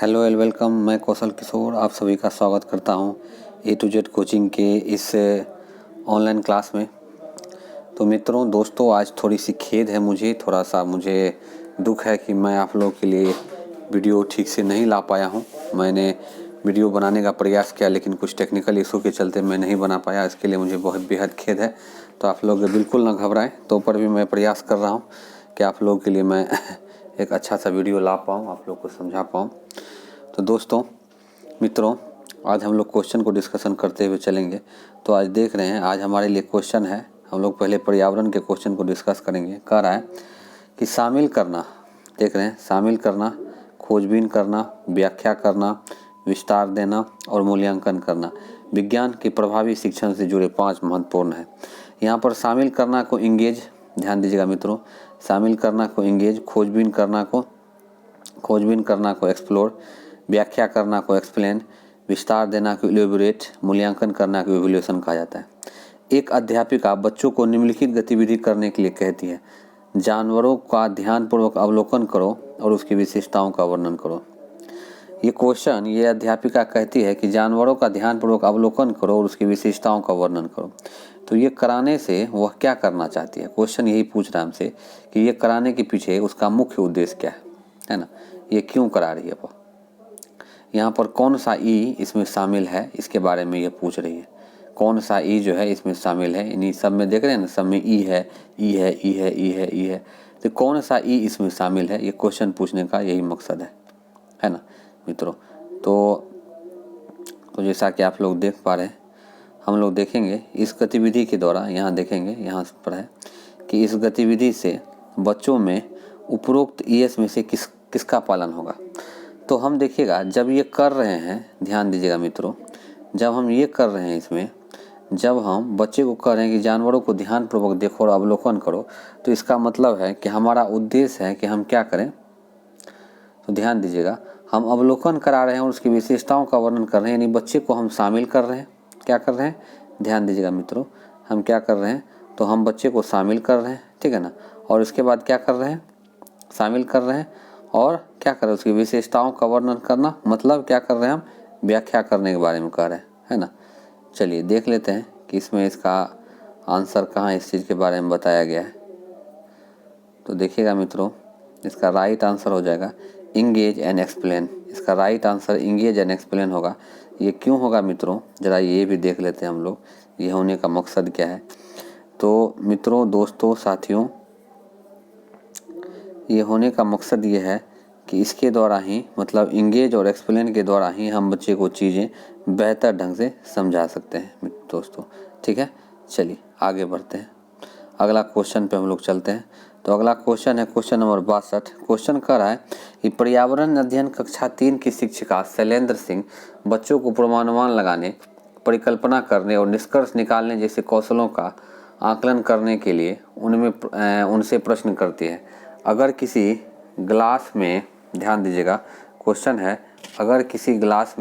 Hello and welcome. मैं कौशल किशोर आप सभी का स्वागत करता हूं A to Z कोचिंग के इस ऑनलाइन क्लास में। तो मित्रों दोस्तों, आज थोड़ी सी खेद है, मुझे दुख है कि मैं आप लोगों के लिए वीडियो ठीक से नहीं ला पाया हूं। मैंने वीडियो बनाने का प्रयास किया लेकिन कुछ टेक्निकल इशू के चलते मैं नहीं बना पाया। इसके लिए मुझे बहुत बेहद खेद है। तो आप लोग बिल्कुल ना घबराएं। तो पर भी मैं प्रयास कर रहा हूं कि आप लोगों के लिए मैं एक अच्छा सा वीडियो ला पाऊँ, आप लोग को समझा पाऊँ। तो दोस्तों मित्रों, आज हम लोग क्वेश्चन को डिस्कशन करते हुए चलेंगे। तो आज देख रहे हैं, आज हमारे लिए क्वेश्चन है, हम लोग पहले पर्यावरण के क्वेश्चन को डिस्कस करेंगे। कह रहा है कि शामिल करना, देख रहे हैं, शामिल करना, खोजबीन करना, व्याख्या करना, विस्तार देना और मूल्यांकन करना विज्ञान के प्रभावी शिक्षण से जुड़े 5 महत्वपूर्ण है। यहाँ पर शामिल करना को इंगेज, ध्यान दीजिएगा मित्रों, शामिल करना को इंगेज, खोजबीन करना को एक्सप्लोर, व्याख्या करना को एक्सप्लेन, विस्तार देना को इलेबोरेट, मूल्यांकन करना को इवैल्यूएशन कहा जाता है। एक अध्यापिका बच्चों को निम्नलिखित गतिविधि करने के लिए कहती है। जानवरों का ध्यानपूर्वक अवलोकन करो और उसकी विशेषताओं का वर्णन करो। ये अध्यापिका कहती है कि जानवरों का ध्यानपूर्वक अवलोकन करो और उसकी विशेषताओं का वर्णन करो। तो ये कराने से वह क्या करना चाहती है? क्वेश्चन यही पूछ रहा है हमसे कि ये कराने के पीछे उसका मुख्य उद्देश्य क्या है ना? ये क्यों करा रही है? यहाँ पर कौन सा ई इसमें शामिल है, इसके बारे में ये पूछ रही है। कौन सा ई जो है इसमें शामिल है? इन्हीं सब में देख रहे हैं ना, सब में ई है, ई है, ई है, ई है, ई है। तो कौन सा ई इसमें शामिल है? ये क्वेश्चन पूछने का यही मकसद है ना मित्रों। तो जैसा कि आप लोग देख पा रहे हैं, हम लोग देखेंगे इस गतिविधि के द्वारा, यहाँ देखेंगे, यहाँ पर है कि इस गतिविधि से बच्चों में उपरोक्त ईएस में से किसका पालन होगा। तो हम देखिएगा, जब ये कर रहे हैं, ध्यान दीजिएगा मित्रों, जब हम ये कर रहे हैं इसमें, जब हम बच्चे को कह रहे हैं कि जानवरों को ध्यानपूर्वक देखो और अवलोकन करो, तो इसका मतलब है कि हमारा उद्देश्य है कि हम क्या करें। तो ध्यान दीजिएगा, हम अवलोकन करा रहे हैं और उसकी विशेषताओं का वर्णन कर रहे हैं, यानी बच्चे को हम शामिल कर रहे हैं। क्या कर रहे हैं? ध्यान दीजिएगा मित्रों, हम क्या कर रहे हैं? तो हम बच्चे को शामिल कर रहे हैं, ठीक है ना। और उसके बाद क्या कर रहे हैं? शामिल कर रहे हैं और क्या कर रहे हैं? उसकी विशेषताओं का वर्णन करना, मतलब क्या कर रहे हैं? हम व्याख्या करने के बारे में कह रहे हैं, है ना। चलिए देख लेते हैं कि इसमें इसका आंसर कहाँ इस चीज़ के बारे में बताया गया है। तो देखिएगा मित्रों, इसका राइट आंसर हो जाएगा इंगेज एंड एक्सप्लेन। इसका right answer engage and explain होगा। ये क्यों होगा मित्रों, ज़रा ये भी देख लेते हैं हम लोग, ये होने का मकसद क्या है। तो मित्रों, दोस्तों, साथियों, ये होने का मकसद ये है कि इसके द्वारा ही, मतलब इंगेज और एक्सप्लेन के द्वारा ही हम बच्चे को चीज़ें बेहतर ढंग से समझा सकते हैं दोस्तों, ठीक है। चलिए आगे बढ़ते हैं, अगला क्वेश्चन पे हम लोग चलते हैं। तो अगला क्वेश्चन है क्वेश्चन नंबर 62। क्वेश्चन कर रहा है कि पर्यावरण अध्ययन कक्षा 3 की शिक्षिका शैलेंद्र सिंह बच्चों को पूर्वानुमान लगाने, परिकल्पना करने और निष्कर्ष निकालने जैसे कौशलों का आकलन करने के लिए उनसे प्रश्न करती है। अगर किसी ग्लास में, ध्यान दीजिएगा, क्वेश्चन है, अगर किसी ग्लास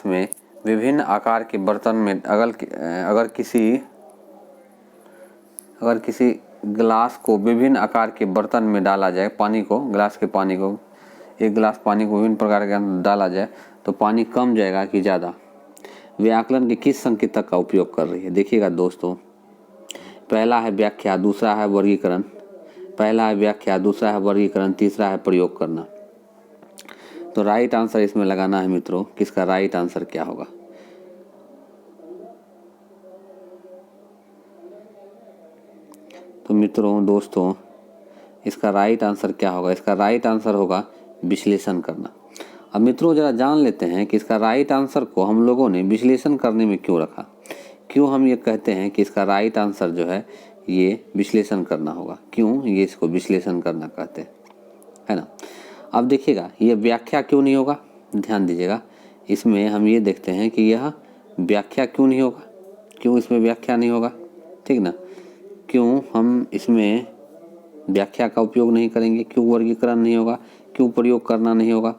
में विभिन्न आकार के बर्तन में अगर किसी ग्लास को विभिन्न आकार के बर्तन में डाला जाए, एक गिलास पानी को विभिन्न प्रकार के अंदर डाला जाए तो पानी कम जाएगा कि ज़्यादा? वे आकलन के किस संकेतक का उपयोग कर रही है? देखिएगा दोस्तों, पहला है व्याख्या, दूसरा है वर्गीकरण, तीसरा है प्रयोग करना। तो राइट आंसर इसमें लगाना है मित्रों, किसका राइट आंसर क्या होगा? तो मित्रों, दोस्तों, इसका राइट आंसर क्या होगा? इसका राइट आंसर होगा विश्लेषण करना। अब मित्रों जरा जान लेते हैं कि इसका राइट आंसर को हम लोगों ने विश्लेषण करने में क्यों रखा, क्यों हम ये कहते हैं कि इसका राइट आंसर जो है ये विश्लेषण करना होगा, क्यों ये इसको विश्लेषण करना कहते हैं, है ना। अब देखिएगा, ये व्याख्या क्यों नहीं होगा? ध्यान दीजिएगा, इसमें हम ये देखते हैं कि यह व्याख्या क्यों नहीं होगा, क्यों इसमें व्याख्या नहीं होगा, ठीक ना। क्यों हम इसमें व्याख्या का उपयोग नहीं करेंगे, क्यों वर्गीकरण नहीं होगा, क्यों प्रयोग करना नहीं होगा?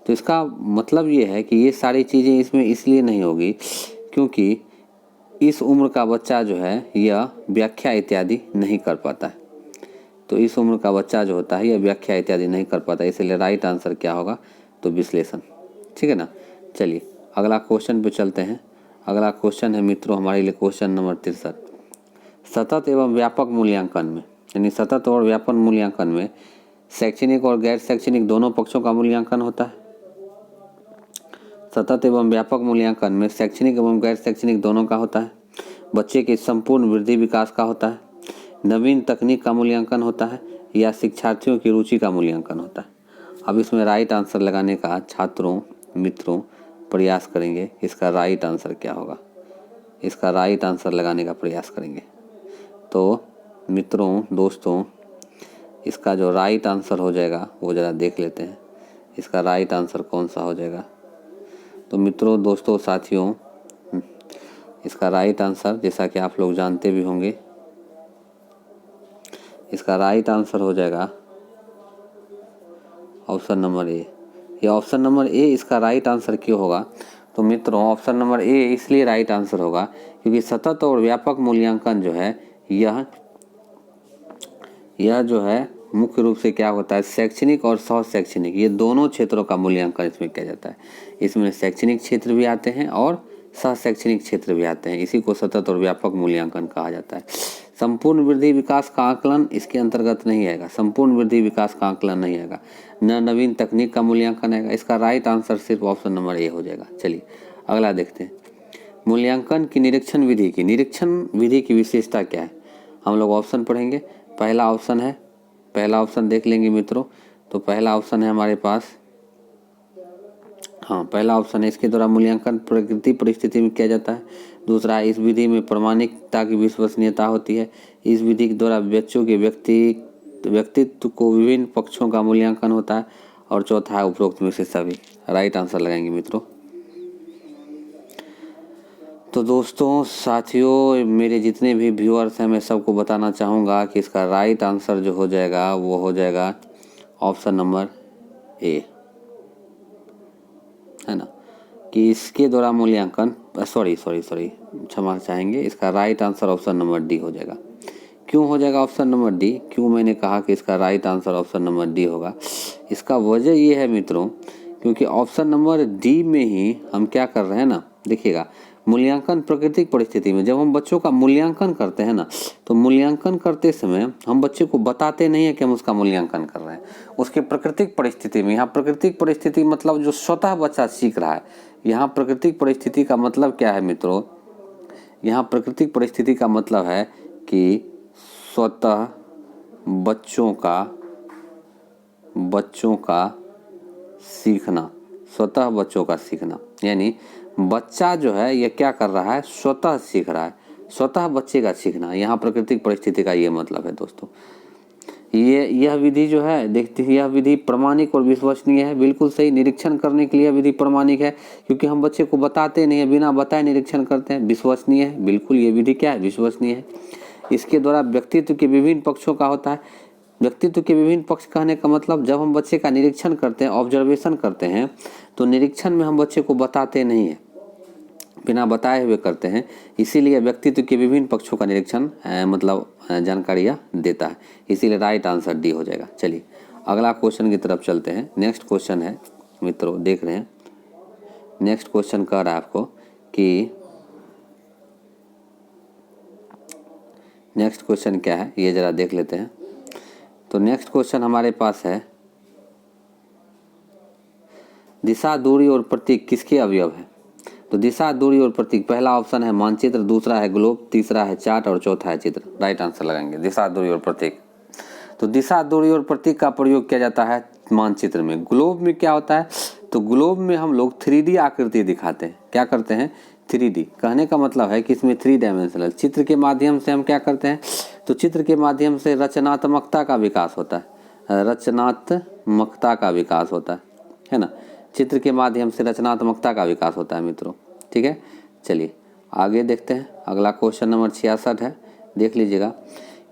तो इसका मतलब ये है कि ये सारी चीज़ें इसमें इसलिए नहीं होगी क्योंकि इस उम्र का बच्चा जो है यह व्याख्या इत्यादि नहीं कर पाता है। तो इस उम्र का बच्चा जो होता है यह व्याख्या इत्यादि नहीं कर पाता, इसलिए राइट आंसर क्या होगा, तो विश्लेषण। ठीक है ना। चलिए अगला क्वेश्चन पे चलते हैं। अगला क्वेश्चन है मित्रों हमारे लिए क्वेश्चन नंबर 63। सतत एवं व्यापक मूल्यांकन में, यानी सतत और व्यापक मूल्यांकन में शैक्षणिक और गैर शैक्षणिक दोनों पक्षों का मूल्यांकन होता है। सतत एवं व्यापक मूल्यांकन में शैक्षणिक एवं गैर शैक्षणिक दोनों का होता है। बच्चे के संपूर्ण वृद्धि विकास का होता है, नवीन तकनीक का मूल्यांकन होता है, या शिक्षार्थियों की रुचि का मूल्यांकन होता है। अब इसमें राइट आंसर लगाने का छात्रों मित्रों प्रयास करेंगे। इसका राइट आंसर क्या होगा, इसका राइट आंसर लगाने का प्रयास करेंगे। तो मित्रों दोस्तों, इसका जो राइट आंसर हो जाएगा वो ज़रा देख लेते हैं। इसका राइट आंसर कौन सा हो जाएगा। तो मित्रों दोस्तों साथियों, इसका राइट आंसर जैसा कि आप लोग जानते भी होंगे, इसका राइट आंसर हो जाएगा ऑप्शन नंबर ए। ये ऑप्शन नंबर ए इसका राइट आंसर क्यों होगा, तो मित्रों ऑप्शन नंबर ए इसलिए राइट आंसर होगा क्योंकि सतत और व्यापक मूल्यांकन जो है यह जो है मुख्य रूप से क्या होता है, शैक्षणिक और सह शैक्षणिक ये दोनों क्षेत्रों का मूल्यांकन इसमें किया जाता है। इसमें शैक्षणिक क्षेत्र भी आते हैं और सह शैक्षणिक क्षेत्र भी आते हैं। इसी को सतत और व्यापक मूल्यांकन कहा जाता है। संपूर्ण वृद्धि विकास का आकलन इसके अंतर्गत नहीं आएगा, संपूर्ण वृद्धि विकास का आकलन नहीं आएगा, न नवीन तकनीक का मूल्यांकन आएगा। इसका राइट आंसर सिर्फ ऑप्शन नंबर ए हो जाएगा। चलिए अगला देखते हैं। मूल्यांकन की निरीक्षण विधि की विशेषता क्या है, हम लोग ऑप्शन पढ़ेंगे। पहला ऑप्शन देख लेंगे मित्रों। तो पहला ऑप्शन है हमारे पास, पहला ऑप्शन है इसके द्वारा मूल्यांकन प्रकृति परिस्थिति में किया जाता है। दूसरा, इस विधि में प्रामाणिकता की विश्वसनीयता होती है। इस विधि के द्वारा बच्चों के व्यक्तित्व को विभिन्न पक्षों का मूल्यांकन होता है। और चौथा है उपरोक्त में से सभी। राइट आंसर लगाएंगे मित्रों। तो दोस्तों साथियों, मेरे जितने भी व्यूअर्स हैं मैं सबको बताना चाहूँगा कि इसका राइट आंसर जो हो जाएगा वो हो जाएगा ऑप्शन नंबर ए, है ना, कि इसके द्वारा मूल्यांकन सॉरी क्षमा चाहेंगे। इसका right answer option number D हो जाएगा। क्यों हो जाएगा ऑप्शन नंबर डी, क्यों मैंने कहा कि इसका right answer option number D होगा, इसका वजह ये है मित्रों क्योंकि ऑप्शन नंबर डी में ही हम क्या कर रहे हैं ना, देखिएगा, मूल्यांकन प्राकृतिक परिस्थिति में जब हम बच्चों का मूल्यांकन करते हैं ना, तो मूल्यांकन करते समय हम बच्चे को बताते नहीं है कि हम उसका मूल्यांकन कर रहे हैं। उसके प्राकृतिक परिस्थिति में, यहाँ प्राकृतिक परिस्थिति मतलब जो स्वतः बच्चा सीख रहा है। यहाँ प्राकृतिक परिस्थिति का मतलब क्या है मित्रों, यहाँ प्राकृतिक परिस्थिति का मतलब है कि स्वतः बच्चों का सीखना, स्वतः बच्चों का सीखना, यानी बच्चा जो है ये क्या कर रहा है, स्वतः सीख रहा है, स्वतः बच्चे का सीखना। यहाँ प्राकृतिक परिस्थिति का ये मतलब है दोस्तों। यह विधि जो है देखते हैं, यह विधि प्रामाणिक और विश्वसनीय है। बिल्कुल सही, निरीक्षण करने के लिए विधि प्रामाणिक है क्योंकि हम बच्चे को बताते नहीं है, बिना बताए निरीक्षण करते हैं। विश्वसनीय है, बिल्कुल ये विधि क्या है, विश्वसनीय है। इसके द्वारा व्यक्तित्व के विभिन्न पक्षों का होता है। व्यक्तित्व के विभिन्न पक्ष कहने का मतलब जब हम बच्चे का निरीक्षण करते हैं, ऑब्जर्वेशन करते हैं, तो निरीक्षण में हम बच्चे को बताते नहीं है, बिना बताए हुए करते हैं। इसीलिए व्यक्तित्व के विभिन्न पक्षों का निरीक्षण मतलब जानकारियाँ देता है। इसीलिए राइट आंसर डी हो जाएगा। चलिए अगला क्वेश्चन की तरफ चलते हैं। नेक्स्ट क्वेश्चन है मित्रों, देख रहे हैं, नेक्स्ट क्वेश्चन कह रहा है आपको कि नेक्स्ट क्वेश्चन क्या है, ये जरा देख लेते हैं। तो नेक्स्ट क्वेश्चन हमारे पास है, दिशा, दूरी और प्रतीक किसके अवयव है। तो दिशा, दूरी और प्रतीक, पहला ऑप्शन है मानचित्र, दूसरा है ग्लोब, तीसरा है चार्ट और चौथा है चित्र। राइट आंसर लगाएंगे दिशा, दूरी और प्रतीक। तो दिशा, दूरी और प्रतीक का प्रयोग किया जाता है मानचित्र में। ग्लोब में क्या होता है, तो ग्लोब में हम लोग 3D आकृति दिखाते हैं। क्या करते हैं, 3D। कहने का मतलब है कि इसमें 3 डायमेंशनल चित्र के माध्यम से हम क्या करते हैं, तो चित्र के माध्यम से रचनात्मकता का विकास होता है, रचनात्मकता का विकास होता है ना, चित्र के माध्यम से रचनात्मकता का विकास होता है मित्रों। ठीक है, चलिए आगे देखते हैं। अगला क्वेश्चन नंबर 66 है, देख लीजिएगा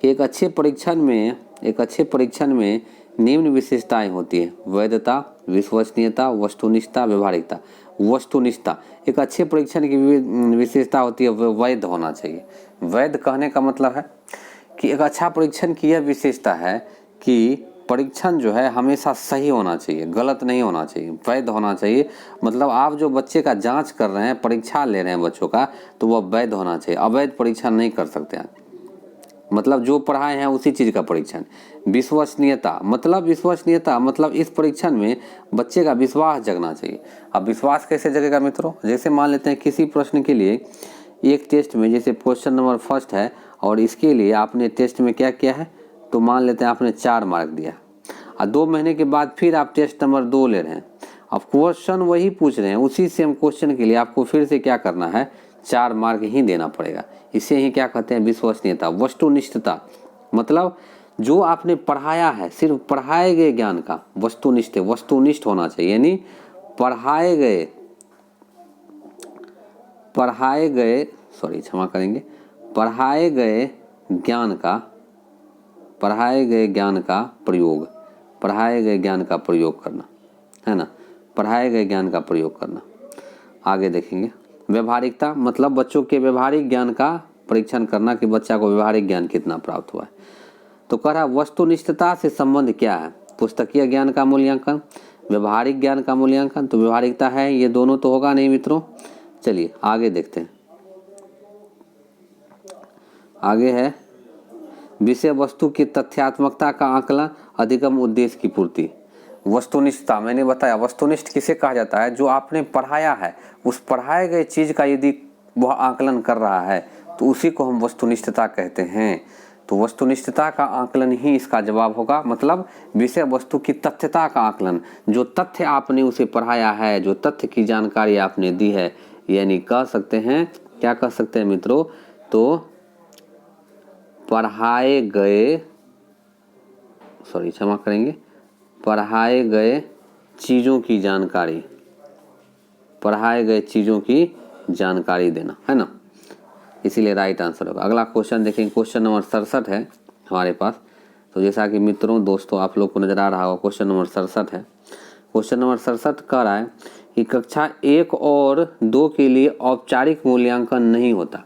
कि एक अच्छे परीक्षण में निम्न विशेषताएं होती है, वैधता, विश्वसनीयता, वस्तुनिष्ठता, व्यवहारिकता। वस्तुनिष्ठता, एक अच्छे परीक्षण की विशेषता होती है वह वैध होना चाहिए। वैध कहने का मतलब है कि एक अच्छा परीक्षण की यह विशेषता है कि परीक्षण जो है हमेशा सही होना चाहिए, गलत नहीं होना चाहिए, वैध होना चाहिए। मतलब आप जो बच्चे का जांच कर रहे हैं, परीक्षा ले रहे हैं बच्चों का, तो वह वैध होना चाहिए। अवैध परीक्षण नहीं कर सकते हैं। मतलब जो पढ़ाए हैं उसी चीज़ का परीक्षण। विश्वसनीयता मतलब इस परीक्षण में बच्चे का विश्वास जगना चाहिए। अब विश्वास कैसे जगेगा मित्रों? जैसे मान लेते हैं किसी प्रश्न के लिए एक टेस्ट में, जैसे क्वेश्चन नंबर फर्स्ट है और इसके लिए आपने टेस्ट में क्या किया है, तो मान लेते हैं आपने 4 मार्क दिया और 2 महीने के बाद फिर आप टेस्ट नंबर 2 ले रहे हैं। अब क्वेश्चन वही पूछ रहे हैं, उसी सेम क्वेश्चन के लिए आपको फिर से क्या करना है, 4 मार्क ही देना पड़ेगा। इसे ही क्या कहते हैं, विश्वसनीयता। वस्तुनिष्ठता मतलब जो आपने पढ़ाया है, सिर्फ पढ़ाए गए ज्ञान का वस्तुनिष्ठ होना चाहिए। यानी पढ़ाए गए क्षमा करेंगे, पढ़ाए गए ज्ञान का प्रयोग करना, है ना, पढ़ाए गए ज्ञान का प्रयोग करना। आगे देखेंगे व्यवहारिकता मतलब बच्चों के व्यवहारिक ज्ञान का परीक्षण करना कि बच्चा को व्यवहारिक ज्ञान कितना प्राप्त हुआ है। तो कह रहा वस्तुनिष्ठता से संबंध क्या है, पुस्तकीय ज्ञान का मूल्यांकन, व्यवहारिक ज्ञान का मूल्यांकन। तो व्यवहारिकता है, ये दोनों तो होगा नहीं मित्रों। चलिए आगे देखते हैं। आगे है विषय वस्तु की तथ्यात्मकता का आकलन, अधिगम उद्देश्य की पूर्ति। वस्तुनिष्ठता मैंने बताया, वस्तुनिष्ठ किसे कहा जाता है, जो आपने पढ़ाया है उस पढ़ाए गए चीज का यदि वह आकलन कर रहा है तो उसी को हम वस्तुनिष्ठता कहते हैं। तो वस्तुनिष्ठता का आकलन ही इसका जवाब होगा। मतलब विषय वस्तु की तथ्यता का आकलन, जो तथ्य आपने उसे पढ़ाया है, जो तथ्य की जानकारी आपने दी है, यानी कह सकते हैं, क्या कह सकते हैं मित्रों, तो पढ़ाए गए चीज़ों की जानकारी देना, है ना, इसीलिए राइट आंसर होगा। अगला क्वेश्चन देखेंगे, क्वेश्चन नंबर 67 है हमारे पास। तो जैसा कि मित्रों दोस्तों आप लोग को नजर आ रहा होगा, क्वेश्चन नंबर 67 है। क्वेश्चन नंबर 67 कह रहा है कि कक्षा 1 और 2 के लिए औपचारिक मूल्यांकन नहीं होता,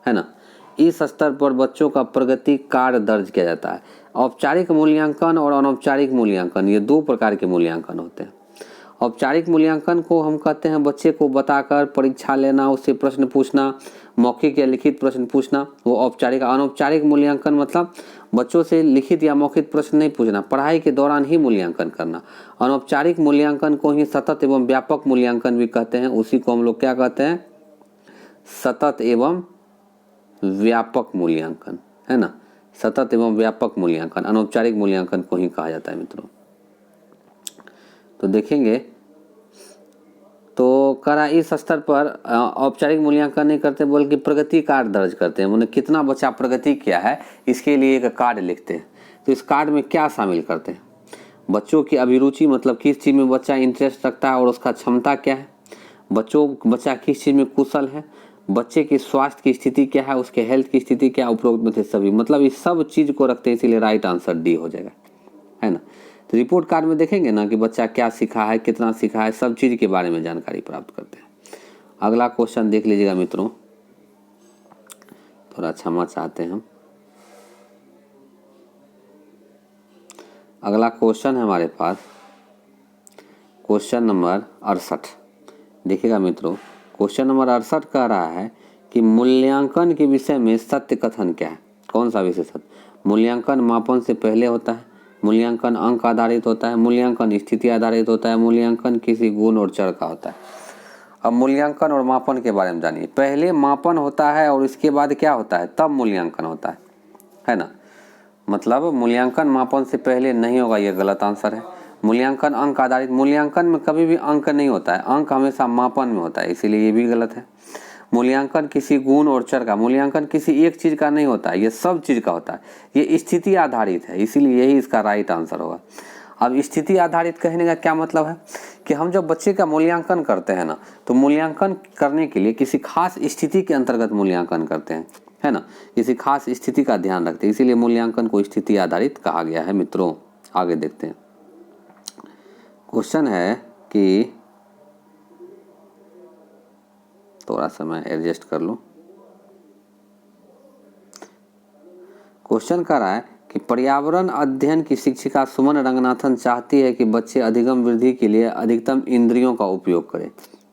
है ना। इस स्तर पर बच्चों का प्रगति कार्ड दर्ज किया जाता है। औपचारिक मूल्यांकन और अनौपचारिक मूल्यांकन, ये 2 प्रकार के मूल्यांकन होते हैं। औपचारिक मूल्यांकन को हम कहते हैं बच्चे को बताकर परीक्षा लेना, उससे प्रश्न पूछना, मौखिक या लिखित प्रश्न पूछना, वो औपचारिक। अनौपचारिक मूल्यांकन मतलब बच्चों से लिखित या मौखिक प्रश्न नहीं पूछना, पढ़ाई के दौरान ही मूल्यांकन करना। अनौपचारिक मूल्यांकन को ही सतत एवं व्यापक मूल्यांकन भी कहते हैं। उसी को हम लोग क्या कहते हैं, सतत एवं व्यापक मूल्यांकन, है ना, सतत एवं व्यापक मूल्यांकन, अनौपचारिक मूल्यांकन को ही कहा जाता है मित्रों। तो देखेंगे, तो करा इस स्तर पर औपचारिक मूल्यांकन नहीं करते बल्कि प्रगति कार्ड दर्ज करते हैं। उन्हें कितना बच्चा प्रगति किया है इसके लिए एक कार्ड लिखते हैं। तो इस कार्ड में क्या शामिल करते हैं, बच्चों की अभिरुचि मतलब किस चीज़ में बच्चा इंटरेस्ट रखता है और उसका क्षमता क्या है, बच्चा किस चीज़ में कुशल है, बच्चे की स्वास्थ्य की स्थिति क्या है, उसके हेल्थ की स्थिति क्या, उपरोक्त में थे सभी। मतलब इस सब चीज़ को रखते हैं, इसीलिए राइट आंसर डी हो जाएगा, है ना। तो रिपोर्ट कार्ड में देखेंगे ना कि बच्चा क्या सीखा है, कितना सीखा है, सब चीज़ के बारे में जानकारी प्राप्त करते हैं। अगला क्वेश्चन देख लीजिएगा मित्रों, थोड़ा क्षमा चाहते हैं हम। अगला क्वेश्चन है हमारे पास क्वेश्चन नंबर 68। देखिएगा मित्रों, क्वेश्चन नंबर 68 कह रहा है कि मूल्यांकन के विषय में सत्य कथन क्या है। कौन सा विषय सत्य? मूल्यांकन मापन से पहले होता है, मूल्यांकन अंक आधारित होता है, मूल्यांकन स्थिति आधारित होता है, मूल्यांकन किसी गुण और चर का होता है। अब मूल्यांकन और मापन के बारे में जानिए। पहले मापन होता है और इसके बाद क्या होता है, तब मूल्यांकन होता है ना। मतलब मूल्यांकन मापन से पहले नहीं होगा, यह गलत आंसर है। मूल्यांकन अंक आधारित, मूल्यांकन में कभी भी अंक नहीं होता है, अंक हमेशा मापन में होता है, इसीलिए ये भी गलत है। मूल्यांकन किसी गुण और चर का, मूल्यांकन किसी एक चीज का नहीं होता है, ये सब चीज का होता है, ये स्थिति आधारित है, इसीलिए यही इसका राइट आंसर होगा। अब स्थिति आधारित कहने का क्या मतलब है कि हम जब बच्चे का मूल्यांकन करते हैं ना, तो मूल्यांकन करने के लिए किसी खास स्थिति के अंतर्गत मूल्यांकन करते हैं, है ना, किसी खास स्थिति का ध्यान रखते हैं, इसीलिए मूल्यांकन को स्थिति आधारित कहा गया है मित्रों। आगे देखते हैं, क्वेश्चन है कि थोड़ा सा मैं एडजस्ट कर लूं। क्वेश्चन कर रहा है कि पर्यावरण अध्ययन की शिक्षिका सुमन रंगनाथन चाहती है कि बच्चे अधिगम वृद्धि के लिए अधिकतम इंद्रियों का उपयोग करें।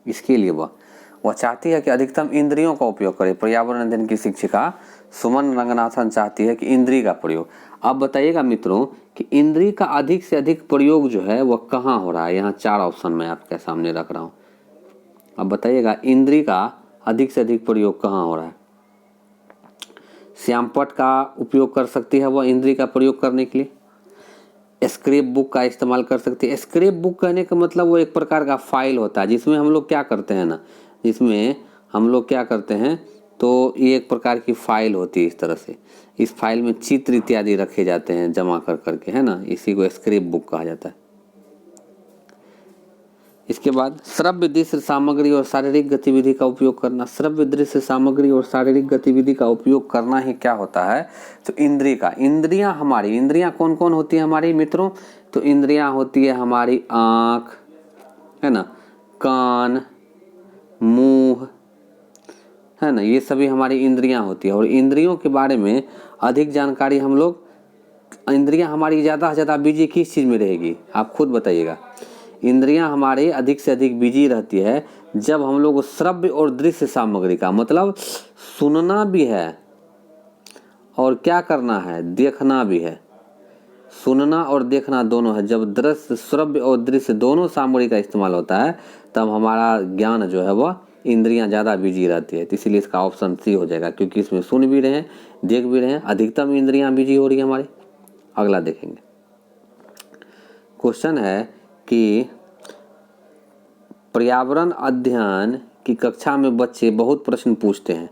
इसके लिए वह चाहती है कि अधिकतम इंद्रियों का उपयोग करें। पर्यावरण अध्ययन की शिक्षिका सुमन रंगनाथन चाहती है कि इंद्रिय का प्रयोग। अब बताइएगा मित्रों कि इंद्रिय का अधिक से अधिक प्रयोग जो है वह कहाँ हो रहा है। यहाँ 4 ऑप्शन मैं आपके सामने रख रहा हूँ। अब बताइएगा इंद्रिय का अधिक से अधिक प्रयोग कहाँ हो रहा है। श्यामपट्ट का उपयोग कर सकती है वह इंद्रिय का प्रयोग करने के लिए। स्क्रैप बुक का इस्तेमाल कर सकती है। स्क्रैप बुक कहने का मतलब वो एक प्रकार का फाइल होता है जिसमें हम लोग क्या करते हैं ना, जिसमें हम लोग क्या करते हैं तो ये एक प्रकार की फाइल होती है। इस तरह से इस फाइल में चित्र इत्यादि रखे जाते हैं जमा कर करके, है ना, इसी को स्क्रैप बुक कहा जाता है। इसके बाद श्रव्य दृश्य सामग्री और शारीरिक गतिविधि का उपयोग करना। श्रव्य दृश्य सामग्री और शारीरिक गतिविधि का उपयोग करना ही क्या होता है तो इंद्रिय का। इंद्रियां हमारी, इंद्रियां कौन कौन होती है हमारी मित्रों, तो इंद्रियां होती है हमारी आँख, है ना, कान, मुंह, है ना, ये सभी हमारी इंद्रियां होती है। और इंद्रियों के बारे में अधिक जानकारी हम लोग, इंद्रियां हमारी ज़्यादा से ज़्यादा बिजी किस चीज़ में रहेगी आप खुद बताइएगा। इंद्रियां हमारे अधिक से अधिक बिजी रहती है जब हम लोग श्रव्य और दृश्य सामग्री का, मतलब सुनना भी है और क्या करना है, देखना भी है। सुनना और देखना दोनों है। जब दृश्य, श्रव्य और दृश्य दोनों सामग्री का इस्तेमाल होता है तब हमारा ज्ञान जो है वह इंद्रियां ज़्यादा बिजी रहती है। तो इसीलिए इसका ऑप्शन सी हो जाएगा, क्योंकि इसमें सुन भी रहे हैं, देख भी रहे हैं, अधिकतम इंद्रियां बिजी हो रही है हमारी। अगला देखेंगे। क्वेश्चन है कि पर्यावरण अध्ययन की कक्षा में बच्चे बहुत प्रश्न पूछते हैं।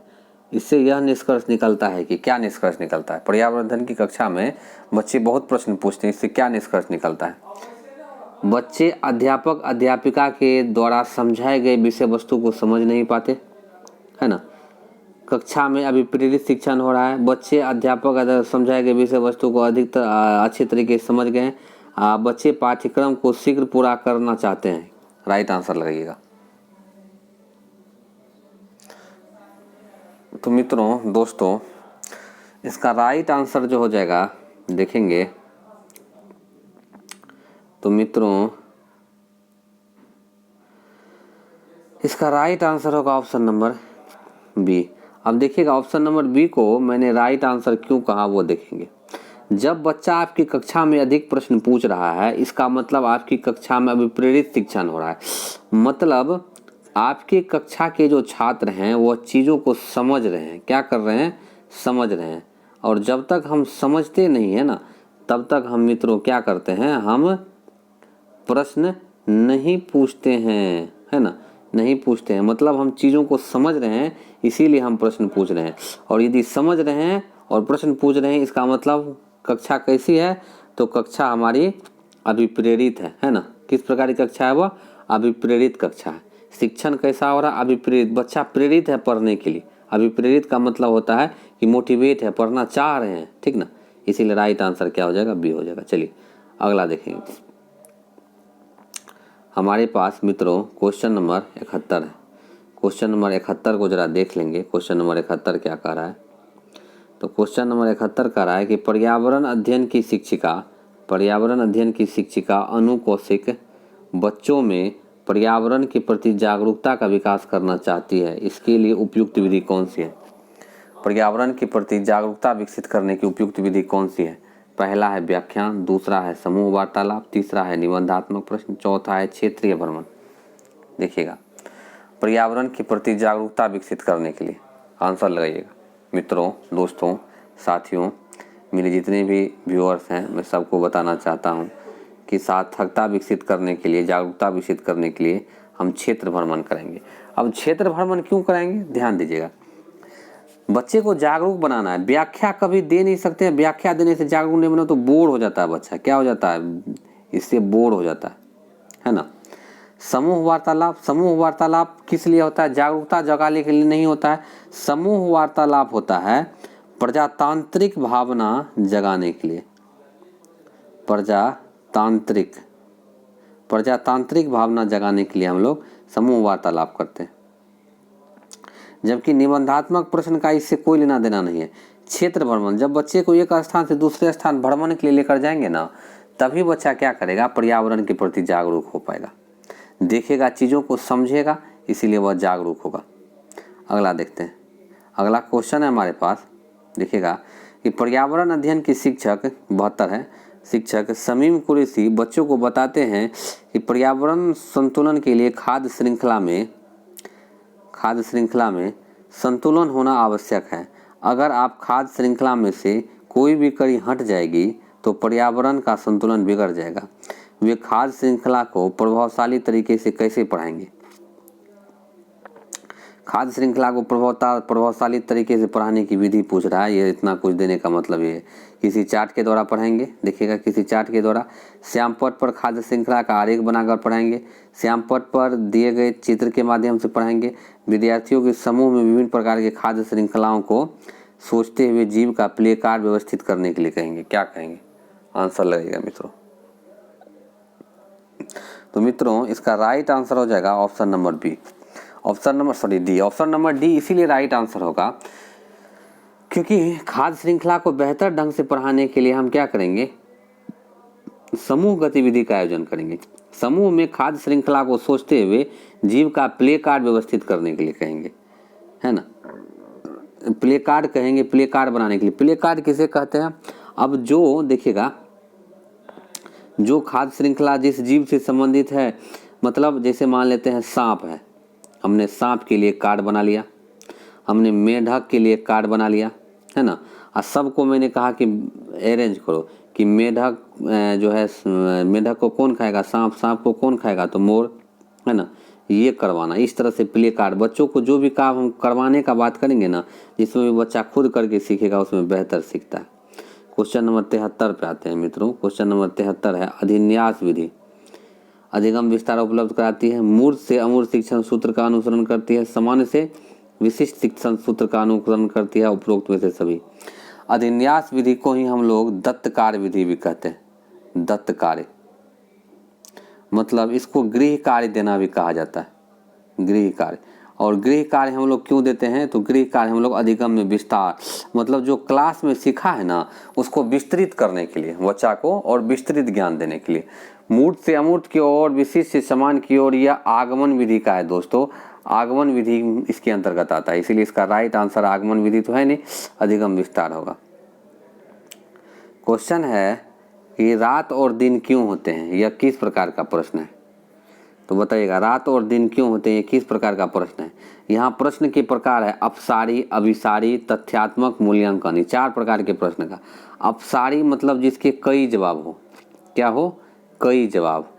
इससे यह निष्कर्ष निकलता है कि, क्या निष्कर्ष निकलता है। पर्यावरण अध्ययन की कक्षा में बच्चे बहुत प्रश्न पूछते हैं, इससे क्या निष्कर्ष निकलता है। बच्चे अध्यापक अध्यापिका के द्वारा समझाए गए विषय वस्तु को समझ नहीं पाते, है ना। कक्षा में अभी प्रेरित शिक्षण हो रहा है। बच्चे अध्यापक समझाए गए विषय वस्तु को अधिक अच्छे तरीके से समझ गए। बच्चे पाठ्यक्रम को शीघ्र पूरा करना चाहते हैं। राइट आंसर लगाइएगा। तो मित्रों, दोस्तों, इसका राइट आंसर जो हो जाएगा देखेंगे तो मित्रों इसका राइट आंसर होगा ऑप्शन नंबर बी। अब देखिएगा ऑप्शन नंबर बी को मैंने राइट आंसर क्यों कहा वो देखेंगे। जब बच्चा आपकी कक्षा में अधिक प्रश्न पूछ रहा है, इसका मतलब आपकी कक्षा में अभी प्रेरित शिक्षण हो रहा है। मतलब आपकी कक्षा के जो छात्र हैं वो चीज़ों को समझ रहे हैं। क्या कर रहे हैं, समझ रहे हैं। और जब तक हम समझते नहीं है ना, तब तक हम मित्रों क्या करते हैं, हम प्रश्न नहीं पूछते हैं, है ना, नहीं पूछते हैं। मतलब हम चीज़ों को समझ रहे हैं, इसीलिए हम प्रश्न पूछ रहे हैं। और यदि समझ रहे हैं और प्रश्न पूछ रहे हैं, इसका मतलब कक्षा कैसी है, तो कक्षा हमारी अभिप्रेरित है ना। किस प्रकार की कक्षा है वह, अभिप्रेरित कक्षा है। शिक्षण कैसा हो रहा, अभिप्रेरित। बच्चा प्रेरित है पढ़ने के लिए। अभिप्रेरित का मतलब होता है कि मोटिवेट है, पढ़ना चाह रहे हैं, ठीक ना। इसीलिए राइट आंसर क्या हो जाएगा, बी हो जाएगा। चलिए अगला देखेंगे। हमारे पास मित्रों क्वेश्चन नंबर 71 है। क्वेश्चन नंबर 71 को जरा देख लेंगे। क्वेश्चन नंबर 71 क्या कह रहा है, तो क्वेश्चन नंबर 71 कह रहा है कि पर्यावरण अध्ययन की शिक्षिका अनु कौशिक बच्चों में पर्यावरण के प्रति जागरूकता का विकास करना चाहती है। इसके लिए उपयुक्त विधि कौन सी है। पर्यावरण के प्रति जागरूकता विकसित करने की उपयुक्त विधि कौन सी है। पहला है व्याख्यान, दूसरा है समूह वार्तालाप, तीसरा है निबंधात्मक प्रश्न, चौथा है क्षेत्रीय भ्रमण। देखिएगा, पर्यावरण के प्रति जागरूकता विकसित करने के लिए आंसर लगाइएगा। मित्रों, दोस्तों, साथियों, मेरे जितने भी व्यूअर्स हैं, मैं सबको बताना चाहता हूं कि सार्थकता विकसित करने के लिए, जागरूकता विकसित करने के लिए हम क्षेत्र भ्रमण करेंगे। अब क्षेत्र भ्रमण क्यों कराएंगे, ध्यान दीजिएगा। बच्चे को जागरूक बनाना है। व्याख्या कभी दे नहीं सकते हैं। व्याख्या देने से जागरूक नहीं बना तो बोर हो जाता है बच्चा। क्या हो जाता है, इससे बोर हो जाता है ना। समूह वार्तालाप किस लिए होता है, जागरूकता जगाने के लिए नहीं होता है। समूह वार्तालाप होता है प्रजातांत्रिक भावना जगाने के लिए। प्रजातांत्रिक भावना जगाने के लिए हम लोग समूह वार्तालाप करते हैं। जबकि निबंधात्मक प्रश्न का इससे कोई लेना देना नहीं है। क्षेत्र भ्रमण, जब बच्चे को एक स्थान से दूसरे स्थान भ्रमण के लिए लेकर जाएंगे ना, तभी बच्चा क्या करेगा, पर्यावरण के प्रति जागरूक हो पाएगा, देखेगा, चीज़ों को समझेगा, इसीलिए वह जागरूक होगा। अगला देखते हैं। अगला क्वेश्चन है हमारे पास, देखिएगा कि पर्यावरण अध्ययन की शिक्षक 72 है, शिक्षक शमीम कुरैशी बच्चों को बताते हैं कि पर्यावरण संतुलन के लिए खाद्य श्रृंखला में संतुलन होना आवश्यक है। अगर आप खाद्य श्रृंखला में से कोई भी कड़ी हट जाएगी तो पर्यावरण का संतुलन बिगड़ जाएगा। वे खाद्य श्रृंखला को प्रभावशाली तरीके से कैसे पढ़ाएंगे? खाद्य श्रृंखला को प्रभावशाली तरीके से पढ़ाने की विधि पूछ रहा है। ये इतना कुछ देने का मतलब ये है, किसी चार्ट के द्वारा पढ़ाएंगे। देखिएगा, किसी चार्ट के द्वारा श्यामपट्ट पर खाद्य श्रृंखला का आरेख बनाकर पढ़ाएंगे, श्यामपट्ट पर दिए गए चित्र के माध्यम से पढ़ाएंगे, विद्यार्थियों के समूह में विभिन्न प्रकार के खाद्य श्रृंखलाओं को सोचते हुए जीव का प्ले कार्ड व्यवस्थित करने के लिए कहेंगे। क्या कहेंगे? आंसर लगेगा मित्रों। तो मित्रों इसका राइट आंसर हो जाएगा option number D. Option number D इसीलिए राइट आंसर होगा क्योंकि खाद्य श्रृंखला को बेहतर ढंग से पढ़ाने के लिए हम क्या करेंगे, समूह गतिविधि का आयोजन करेंगे। समूह में खाद्य श्रृंखला को सोचते हुए जीव का प्ले कार्ड व्यवस्थित करने के लिए कहेंगे, है ना। प्ले कार्ड कहेंगे, प्ले कार्ड बनाने के लिए। प्ले कार्ड किसे कहते हैं? अब जो देखिएगा, जो खाद्य श्रृंखला जिस जीव से संबंधित है, मतलब जैसे मान लेते हैं सांप है, हमने सांप के लिए कार्ड बना लिया, हमने मेढक के लिए कार्ड बना लिया, है ना। और सबको मैंने कहा कि अरेंज करो कि मेढक जो है, मेढक को कौन खाएगा? सांप। सांप को कौन खाएगा? तो मोर, है ना। ये करवाना, इस तरह से प्ले कार्ड। बच्चों को जो भी काम हम करवाने का बात करेंगे ना, जिसमें भी बच्चा खुद करके सीखेगा, उसमें बेहतर सीखता है। क्वेश्चन नंबर 73 पे आते हैं मित्रों। क्वेश्चन नंबर 73 है, अधिन्यास विधि अधिगम विस्तार उपलब्ध कराती है, मूर्त से अमूर्त शिक्षण सूत्र का अनुसरण करती है, सामान्य से विशिष्ट शिक्षण सूत्र का अनुसरण करती है, उपरोक्त में से सभी। अधिन्यास विधि को ही हम लोग दत्त कार्य विधि भी कहते हैं। दत्त कार्य मतलब इसको गृह कार्य देना भी कहा जाता है, गृह कार्य। और गृह कार्य हम लोग क्यों देते हैं? तो गृह कार्य हम लोग अधिगम में विस्तार, मतलब जो क्लास में सीखा है ना, उसको विस्तृत करने के लिए बच्चा को, और विस्तृत ज्ञान देने के लिए। मूर्त से अमूर्त की ओर, विशिष्ट से समान की ओर, यह आगमन विधि का है दोस्तों। आगमन विधि इसके अंतर्गत आता है, इसीलिए इसका राइट आंसर आगमन विधि तो है नहीं, अधिगम विस्तार होगा। क्वेश्चन है कि रात और दिन क्यों होते हैं? यह किस प्रकार का प्रश्न है? तो बताइएगा, रात और दिन क्यों होते हैं, किस प्रकार का प्रश्न है? यहाँ प्रश्न के प्रकार है अपसारी, अभिसारी, तथ्यात्मक, मूल्यांकन। 4 प्रकार के प्रश्न का। अपसारी मतलब जिसके कई जवाब हो। क्या हो? कई जवाब।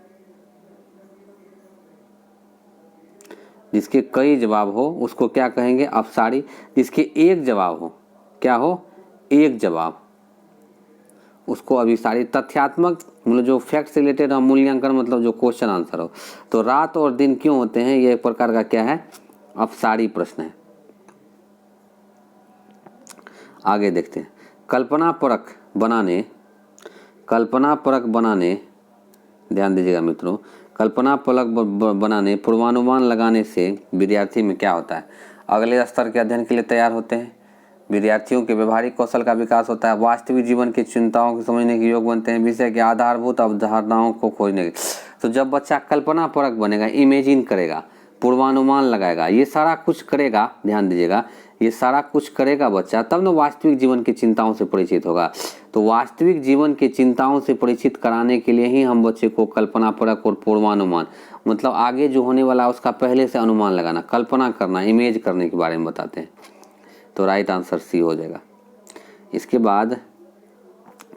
जिसके कई जवाब हो उसको क्या कहेंगे? अपसारी। जिसके एक जवाब हो, क्या हो? एक जवाब, उसको अभिसारी। तथ्यात्मक मतलब जो फैक्ट से रिलेटेड हो, मूल्यांकन मतलब जो क्वेश्चन आंसर हो। तो रात और दिन क्यों होते हैं, ये एक प्रकार का क्या है? अपसारी प्रश्न है। आगे देखते हैं। कल्पना परक बनाने ध्यान दीजिएगा मित्रों, कल्पना परक बनाने, पूर्वानुमान लगाने से विद्यार्थी में क्या होता है? अगले स्तर के अध्ययन के लिए तैयार होते हैं, विद्यार्थियों के व्यवहारिक कौशल का विकास होता है, वास्तविक जीवन की चिंताओं को समझने के योग्य बनते हैं, विषय के आधारभूत अवधारणाओं को खोजने के। तो जब बच्चा कल्पना परक बनेगा, इमेजिन करेगा, पूर्वानुमान लगाएगा, ये सारा कुछ करेगा, ध्यान दीजिएगा, ये सारा कुछ करेगा बच्चा, तब ना वास्तविक जीवन की चिंताओं से परिचित होगा। तो वास्तविक जीवन की चिंताओं से परिचित कराने के लिए ही हम बच्चे को कल्पना परक और पूर्वानुमान, मतलब आगे जो होने वाला उसका पहले से अनुमान लगाना, कल्पना करना, इमेज करने के बारे में बताते हैं। तो राइट आंसर सी हो जाएगा। इसके बाद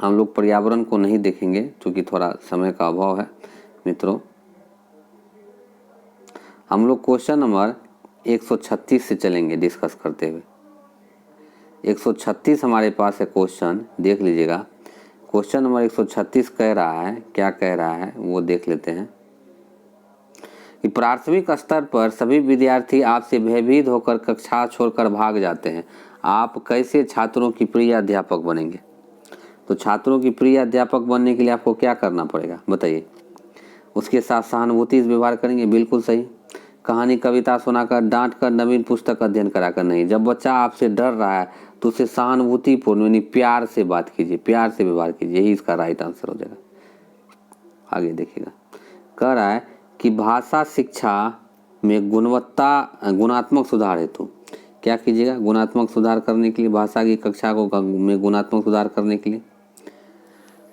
हम लोग पर्यावरण को नहीं देखेंगे क्योंकि थोड़ा समय का अभाव है मित्रों। हम लोग क्वेश्चन नंबर 136 से चलेंगे डिस्कस करते हुए। 136 हमारे पास है क्वेश्चन, देख लीजिएगा। क्वेश्चन नंबर 136 कह रहा है, क्या कह रहा है वो देख लेते हैं कि प्राथमिक स्तर पर सभी विद्यार्थी आपसे भयभीत होकर कक्षा छोड़कर भाग जाते हैं, आप कैसे छात्रों की प्रिय अध्यापक बनेंगे? तो छात्रों की प्रिय अध्यापक बनने के लिए आपको क्या करना पड़ेगा बताइए? उसके साथ सहानुभूति से व्यवहार करेंगे, बिल्कुल सही। कहानी कविता सुनाकर, डांट कर, नवीन पुस्तक अध्ययन कराकर नहीं। जब बच्चा आपसे डर रहा है तो उसे सहानुभूतिपूर्ण यानी प्यार से बात कीजिए, प्यार से व्यवहार कीजिए, यही इसका राइट आंसर हो जाएगा। आगे देखिएगा, कह रहा है कि भाषा शिक्षा में गुणात्मक सुधार हेतु क्या कीजिएगा? गुणात्मक सुधार करने के लिए, भाषा की कक्षा को में गुणात्मक सुधार करने के लिए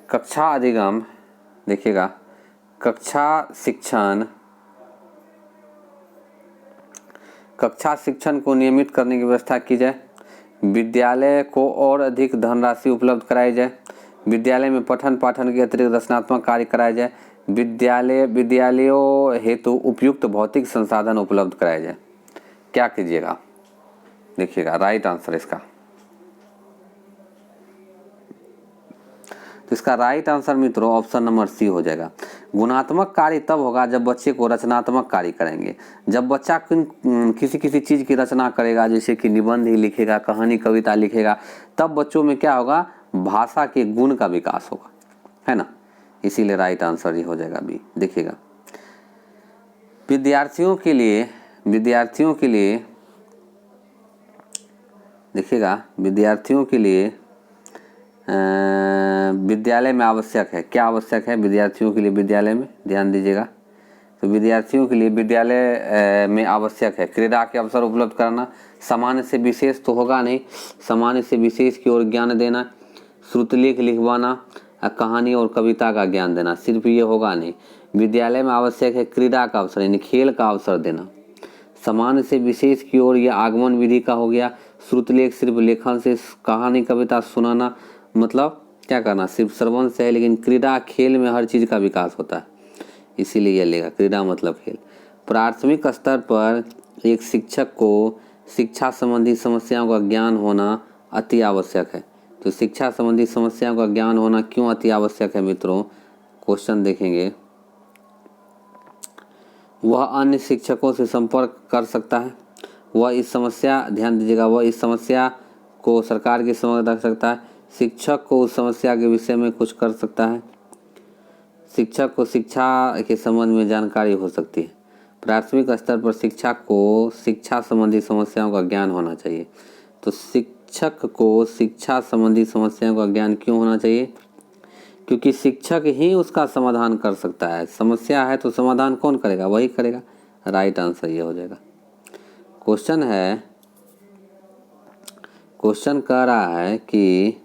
कक्षा अधिगम, देखिएगा, कक्षा शिक्षण को नियमित करने की व्यवस्था की जाए, विद्यालय को और अधिक धनराशि उपलब्ध कराई जाए, विद्यालय में पठन पाठन के अतिरिक्त रचनात्मक कार्य कराया जाए, विद्यालयों हेतु उपयुक्त भौतिक संसाधन उपलब्ध कराए जाए। क्या कीजिएगा? देखिएगा राइट आंसर इसका, तो इसका राइट आंसर मित्रों ऑप्शन नंबर सी हो जाएगा। गुणात्मक कार्य तब होगा जब बच्चे को रचनात्मक कार्य करेंगे। जब बच्चा किसी चीज़ की रचना करेगा, जैसे कि निबंध ही लिखेगा, कहानी कविता लिखेगा, तब बच्चों में क्या होगा? भाषा के गुण का विकास होगा, है ना। इसीलिए राइट आंसर ही हो जाएगा बी। देखिएगा, विद्यार्थियों के लिए देखिएगा, विद्यार्थियों के लिए विद्यालय में आवश्यक है, क्या आवश्यक है विद्यार्थियों के लिए विद्यालय में? ध्यान दीजिएगा, तो विद्यार्थियों के लिए विद्यालय में आवश्यक है क्रीड़ा के अवसर उपलब्ध कराना, सामान्य से विशेष तो होगा नहीं, सामान्य से विशेष की ओर ज्ञान देना, श्रुतलेख लिखवाना, कहानी और कविता का ज्ञान देना, सिर्फ ये होगा नहीं। विद्यालय में आवश्यक है क्रीड़ा का अवसर यानी खेल का अवसर देना, सामान्य से विशेष की ओर यह आगमन विधि का हो गया, श्रुतलेख सिर्फ लेखन से, कहानी कविता सुनाना मतलब क्या करना? सिर्फ श्रवण से है, लेकिन क्रीड़ा खेल में हर चीज़ का विकास होता है, इसीलिए यह लेगा क्रीड़ा मतलब खेल। प्राथमिक स्तर पर एक शिक्षक को शिक्षा संबंधी समस्याओं का ज्ञान होना अति आवश्यक है। तो शिक्षा संबंधी समस्याओं का ज्ञान होना क्यों अति आवश्यक है मित्रों? क्वेश्चन देखेंगे, वह अन्य शिक्षकों से संपर्क कर सकता है, वह इस समस्या, ध्यान दीजिएगा, वह इस समस्या को सरकार के समक्ष रख सकता है, शिक्षक को उस समस्या के विषय में कुछ कर सकता है, शिक्षक को शिक्षा के संबंध में जानकारी हो सकती है। प्राथमिक स्तर पर शिक्षक को शिक्षा संबंधी समस्याओं का ज्ञान होना चाहिए। तो शिक्षक को शिक्षा संबंधी समस्याओं का ज्ञान क्यों होना चाहिए? क्योंकि शिक्षक ही उसका समाधान कर सकता है। समस्या है तो समाधान कौन करेगा? वही करेगा। राइट आंसर ये हो जाएगा। क्वेश्चन कह रहा है कि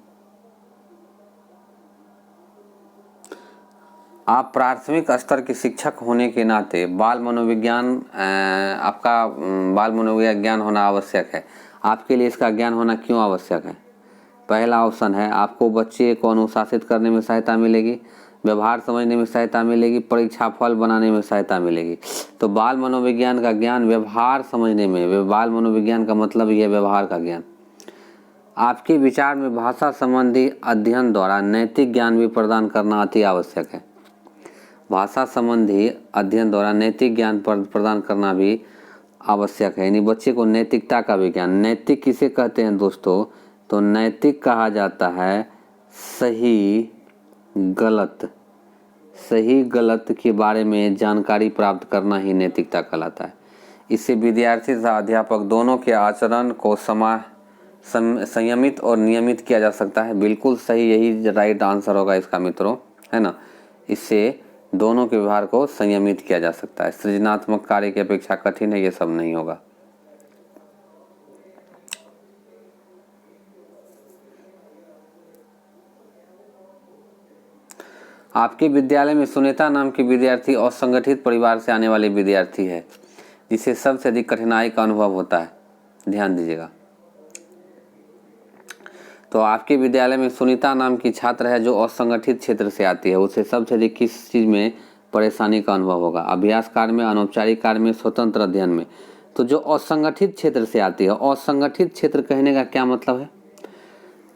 आप प्राथमिक स्तर के शिक्षक होने के नाते बाल मनोविज्ञान, आपका बाल मनोविज्ञान ज्ञान होना आवश्यक है। आपके लिए इसका ज्ञान होना क्यों आवश्यक है? पहला ऑप्शन है, आपको बच्चे को अनुशासित करने में सहायता मिलेगी, व्यवहार समझने में सहायता मिलेगी, परीक्षा फल बनाने में सहायता मिलेगी। तो बाल मनोविज्ञान का ज्ञान व्यवहार समझने में, बाल मनोविज्ञान का मतलब यह व्यवहार का ज्ञान। आपके विचार में भाषा संबंधी अध्ययन द्वारा नैतिक ज्ञान भी प्रदान करना अति आवश्यक है। भाषा संबंधी अध्ययन द्वारा नैतिक ज्ञान प्रदान करना भी आवश्यक है, यानी बच्चे को नैतिकता का भी ज्ञान। नैतिक किसे कहते हैं दोस्तों? तो नैतिक कहा जाता है सही गलत के बारे में जानकारी प्राप्त करना ही नैतिकता कहलाता है। इससे विद्यार्थी तथा अध्यापक दोनों के आचरण को संयमित और नियमित किया जा सकता है। बिल्कुल सही, यही राइट आंसर होगा इसका मित्रों, है ना। इससे दोनों के व्यवहार को संयमित किया जा सकता है। सृजनात्मक कार्य की अपेक्षा कठिन है, ये सब नहीं होगा। आपके विद्यालय में सुनीता नाम की विद्यार्थी असंगठित परिवार से आने वाले विद्यार्थी है, जिसे सबसे अधिक कठिनाई का अनुभव होता है। ध्यान दीजिएगा, तो आपके विद्यालय में सुनीता नाम की छात्र है जो असंगठित क्षेत्र से आती है, उसे सबसे अधिक किस चीज़ में परेशानी का अनुभव होगा? अभ्यास कार्य में, अनौपचारिक कार्य में, स्वतंत्र अध्ययन में। तो जो असंगठित क्षेत्र से आती है, असंगठित क्षेत्र कहने का क्या मतलब है?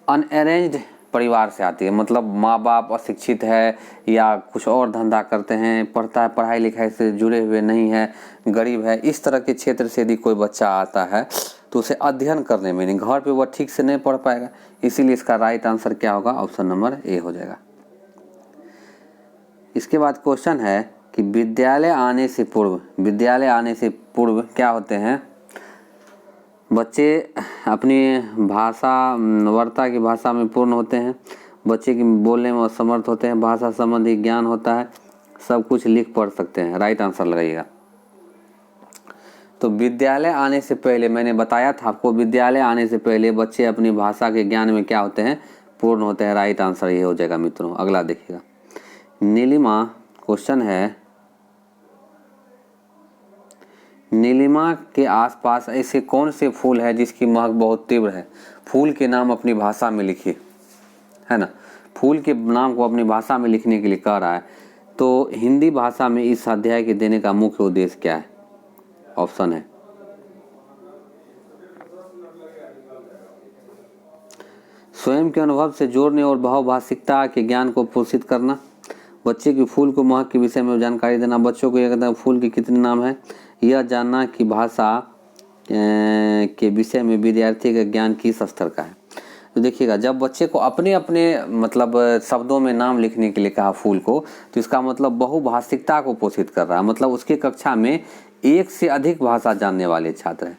अनअरेंज्ड परिवार से आती है, मतलब माँ बाप अशिक्षित है या कुछ और धंधा करते हैं, पढ़ाई लिखाई से जुड़े हुए नहीं है, गरीब है, इस तरह के क्षेत्र से यदि कोई बच्चा आता है तो उसे अध्ययन करने में नहीं, घर पे वह ठीक से नहीं पढ़ पाएगा। इसीलिए इसका राइट आंसर क्या होगा? ऑप्शन नंबर ए हो जाएगा। इसके बाद क्वेश्चन है कि विद्यालय आने से पूर्व क्या होते हैं? बच्चे अपनी भाषा वार्ता की भाषा में पूर्ण होते हैं, बच्चे की बोलने में असमर्थ होते हैं, भाषा संबंधी ज्ञान होता है, सब कुछ लिख पढ़ सकते हैं। राइट आंसर लगाइएगा। तो विद्यालय आने से पहले, मैंने बताया था आपको, विद्यालय आने से पहले बच्चे अपनी भाषा के ज्ञान में क्या होते हैं, पूर्ण होते हैं। राइट आंसर ये हो जाएगा मित्रों। अगला देखिएगा, नीलिमा क्वेश्चन है, नीलिमा के आसपास ऐसे कौन से फूल है जिसकी महक बहुत तीव्र है। फूल के नाम अपनी भाषा में लिखिए, है ना। फूल के नाम को अपनी भाषा में लिखने के लिए कह रहा है, तो हिंदी भाषा में इस अध्याय के देने का मुख्य उद्देश्य क्या है। ऑप्शन है स्वयं के अनुभव से जोड़ने और बहुभाषिकता के ज्ञान को पोषित करना, बच्चे की फूल को महक के विषय में जानकारी देना, बच्चों को यह कहता है फूल के कितने नाम हैं, यह जानना कि भाषा के विषय में विद्यार्थी का ज्ञान किस स्तर का है। तो देखिएगा, जब बच्चे को अपने अपने मतलब शब्दों में नाम लिखने के लिए कहा फूल को, तो इसका मतलब बहुभाषिकता को पोषित कर रहा है। मतलब उसके कक्षा में एक से अधिक भाषा जानने वाले छात्र हैं।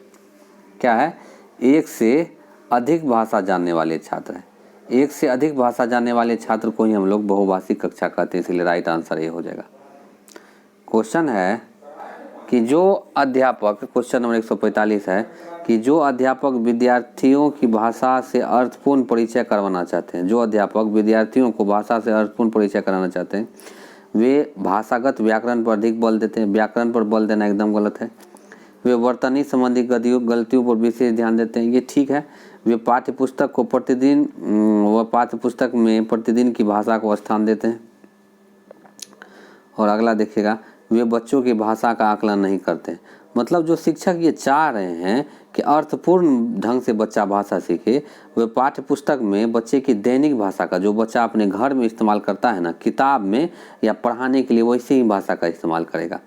क्या है, एक से अधिक भाषा जानने वाले छात्र हैं। एक से अधिक भाषा जानने वाले छात्र को ही हम लोग बहुभाषिक कक्षा कहते हैं, इसलिए राइट आंसर ये हो जाएगा। क्वेश्चन है कि जो अध्यापक, क्वेश्चन नंबर 145 है कि जो अध्यापक विद्यार्थियों की भाषा से अर्थपूर्ण परिचय करवाना चाहते हैं, जो अध्यापक विद्यार्थियों को भाषा से अर्थपूर्ण परिचय कराना चाहते हैं, वे भाषागत व्याकरण पर अधिक बल देते हैं। व्याकरण पर बल देना एकदम गलत है। वे वर्तनी संबंधी गलतियों पर विशेष ध्यान देते हैं, ये ठीक है। वे पाठ्य पुस्तक में प्रतिदिन की भाषा को स्थान देते हैं। और अगला देखिएगा, वे बच्चों की भाषा का आकलन नहीं करते। मतलब जो शिक्षक ये चाह रहे हैं कि अर्थपूर्ण ढंग से बच्चा भाषा सीखे, वे पाठ्य पुस्तक में बच्चे की दैनिक भाषा का, जो बच्चा अपने घर में इस्तेमाल करता है ना, किताब में या पढ़ाने के लिए, वैसे ही भाषा का इस्तेमाल करेगा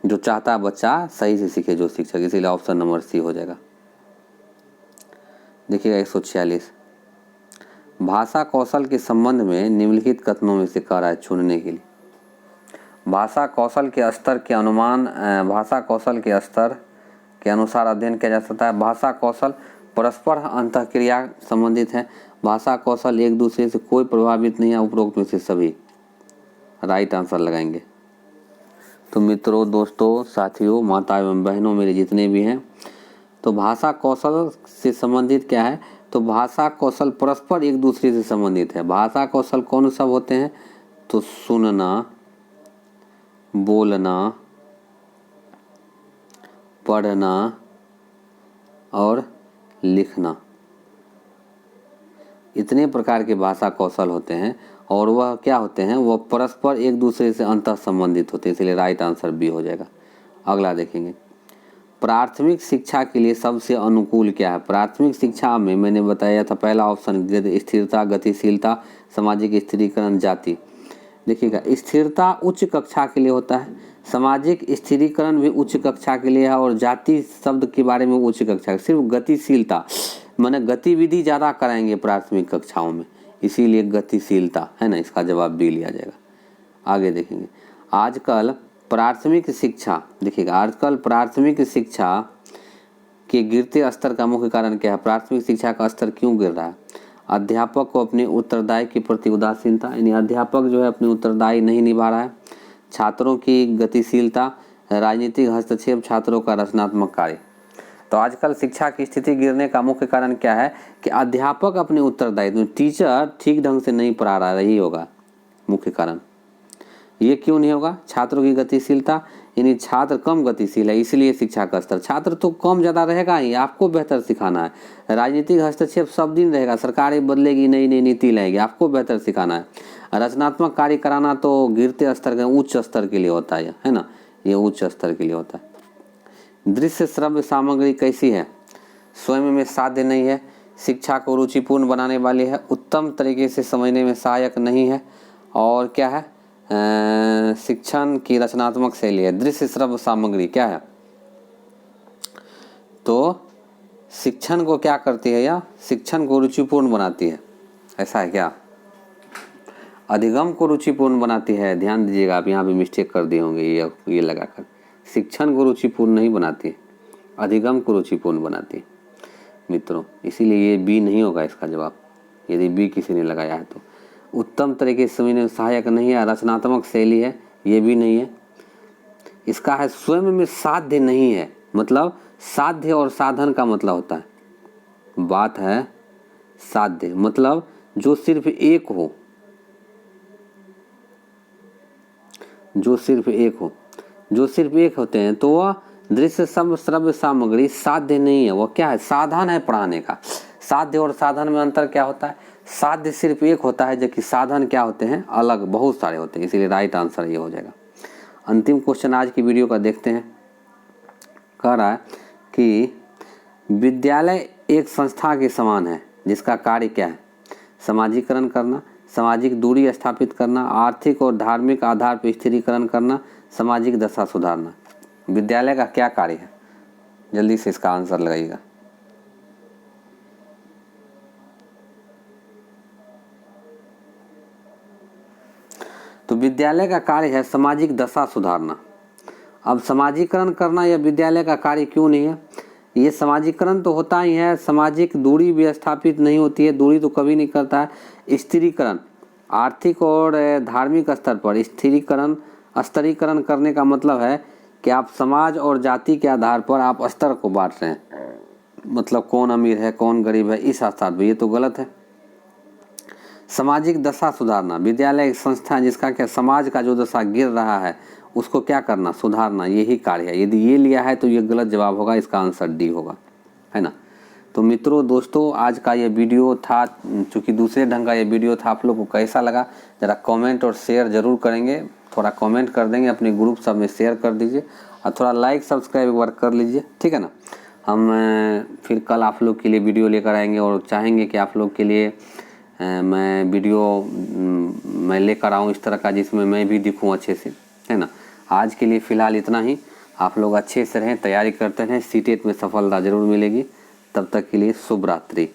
जो चाहता है बच्चा सही से सीखे, जो शिक्षक। इसीलिए ऑप्शन नंबर सी हो जाएगा। देखिएगा 146, भाषा कौशल के संबंध में निम्नलिखित कथनों में से कह रहा है चुनने के लिए। भाषा कौशल के स्तर के अनुमान, भाषा कौशल के स्तर के अनुसार अध्ययन किया जा सकता है। भाषा कौशल परस्पर अंतःक्रिया संबंधित है। भाषा कौशल एक दूसरे से कोई प्रभावित नहीं है। उपरोक्त में से सभी राइट आंसर लगाएंगे। तो मित्रों, दोस्तों, साथियों, माता एवं बहनों, मेरे जितने भी हैं, तो भाषा कौशल से संबंधित क्या है, तो भाषा कौशल परस्पर एक दूसरे से संबंधित है। भाषा कौशल कौन सब होते हैं, तो सुनना, बोलना, पढ़ना और लिखना, इतने प्रकार के भाषा कौशल होते हैं। और वह क्या होते हैं, वह परस्पर एक दूसरे से अंतः संबंधित होते हैं, इसलिए राइट आंसर बी हो जाएगा। अगला देखेंगे, प्राथमिक शिक्षा के लिए सबसे अनुकूल क्या है। प्राथमिक शिक्षा में मैंने बताया था, पहला ऑप्शन स्थिरता, गतिशीलता, सामाजिक स्थिरीकरण, जाति। देखिएगा, स्थिरता उच्च कक्षा के लिए होता है, सामाजिक स्थिरीकरण भी उच्च कक्षा के लिए है, और जाति शब्द के बारे में उच्च कक्षा। सिर्फ गतिशीलता माने गतिविधि ज़्यादा कराएंगे प्राथमिक कक्षाओं में, इसीलिए गतिशीलता है ना, इसका जवाब बी लिया जाएगा। आगे देखेंगे, आजकल प्राथमिक शिक्षा, देखिएगा, आजकल प्राथमिक शिक्षा के गिरते स्तर का मुख्य कारण क्या है। प्राथमिक शिक्षा का स्तर क्यों गिर रहा है। अध्यापक को अपने उत्तरदायी के प्रति उदासीनता, यानी अध्यापक जो है अपनी उत्तरदायी नहीं निभा रहा है। छात्रों की गतिशीलता, राजनीतिक हस्तक्षेप, छात्रों का रचनात्मक कार्य। तो आजकल शिक्षा की स्थिति गिरने का मुख्य कारण क्या है कि अध्यापक अपने उत्तरदायित्व, टीचर ठीक ढंग से नहीं पढ़ा रहा, यही होगा मुख्य कारण। ये क्यों नहीं होगा, छात्रों की गतिशीलता, यानी छात्र कम गतिशील है, इसलिए शिक्षा का स्तर, छात्र तो कम ज़्यादा रहेगा ही, आपको बेहतर सिखाना है। राजनीतिक हस्तक्षेप सब दिन रहेगा, सरकारें बदलेगी, नई नई नीति लाएगी, आपको बेहतर सिखाना है। रचनात्मक कार्य कराना तो गिरते स्तर का, उच्च स्तर के लिए होता है ना, ये उच्च स्तर के लिए होता है। दृश्य श्रव्य सामग्री कैसी है, स्वयं में साध्य नहीं है, शिक्षा को रुचिपूर्ण बनाने वाली है, उत्तम तरीके से समझने में सहायक नहीं है, और क्या है, शिक्षण की रचनात्मक शैली है। दृश्य श्रव्य सामग्री क्या है, तो शिक्षण को क्या करती है, या शिक्षण को रुचिपूर्ण बनाती है, ऐसा है क्या, अधिगम को रुचिपूर्ण बनाती है। ध्यान दीजिएगा, आप यहाँ पे मिस्टेक कर दिए होंगे, ये लगाकर, शिक्षण को रुचिपूर्ण नहीं बनाती है, अधिगम को रुचिपूर्ण बनाती है। मित्रों, इसीलिए ये बी नहीं होगा इसका जवाब, यदि बी किसी ने लगाया है तो। उत्तम तरीके से समझने में सहायक नहीं है, रचनात्मक शैली है, ये भी नहीं है। इसका है स्वयं में साध्य नहीं है, मतलब साध्य और साधन का मतलब होता है, बात है साध्य मतलब जो सिर्फ एक हो, जो सिर्फ एक हो, जो सिर्फ एक होते हैं तो वह दृश्य श्रव्य सामग्री साध्य नहीं है, वह क्या है, साधन है पढ़ाने का। साध्य और साधन में अंतर क्या होता है, साध्य सिर्फ एक होता है जबकि साधन क्या होते हैं, अलग बहुत सारे होते हैं, इसीलिए राइट आंसर ये हो जाएगा। अंतिम क्वेश्चन आज की वीडियो का देखते हैं। कह रहा है कि विद्यालय एक संस्था के समान है जिसका कार्य क्या है, समाजीकरण करना, सामाजिक दूरी स्थापित करना, आर्थिक और धार्मिक आधार पर स्थिरीकरण करना, सामाजिक दशा सुधारना। विद्यालय का क्या कार्य है, जल्दी से इसका आंसर लगाइएगा। तो विद्यालय का कार्य है सामाजिक दशा सुधारना। अब समाजीकरण करना यह विद्यालय का कार्य क्यों नहीं है, ये समाजीकरण तो होता ही है, सामाजिक दूरी भी स्थापित नहीं होती है, दूरी तो कभी नहीं करता है। स्थिरीकरण, आर्थिक और धार्मिक स्तर पर स्तरीकरण करने का मतलब है कि आप समाज और जाति के आधार पर आप स्तर को बांट रहे हैं, मतलब कौन अमीर है कौन गरीब है इस आधार पर, ये तो गलत है। सामाजिक दशा सुधारना, विद्यालय एक संस्था है जिसका क्या, समाज का जो दशा गिर रहा है उसको क्या करना, सुधारना, यही कार्य है। यदि ये लिया है तो ये गलत जवाब होगा, इसका आंसर डी होगा, है ना। तो मित्रों दोस्तों आज का ये वीडियो था, चूँकि दूसरे ढंग का ये वीडियो था, आप लोग को कैसा लगा ज़रा कमेंट और शेयर ज़रूर करेंगे, थोड़ा कमेंट कर देंगे, अपने ग्रुप सब में शेयर कर दीजिए और थोड़ा लाइक सब्सक्राइब एक बार कर लीजिए, ठीक है ना। हम फिर कल आप लोग के लिए वीडियो लेकर आएंगे और चाहेंगे कि आप लोग के लिए मैं वीडियो मैं लेकर आऊँ इस तरह का जिसमें मैं भी दिखूँ अच्छे से, है ना। आज के लिए फ़िलहाल इतना ही, आप लोग अच्छे से रहें, तैयारी करते रहें, सीटेट में सफलता ज़रूर मिलेगी। तब तक के लिए शुभ रात्रि।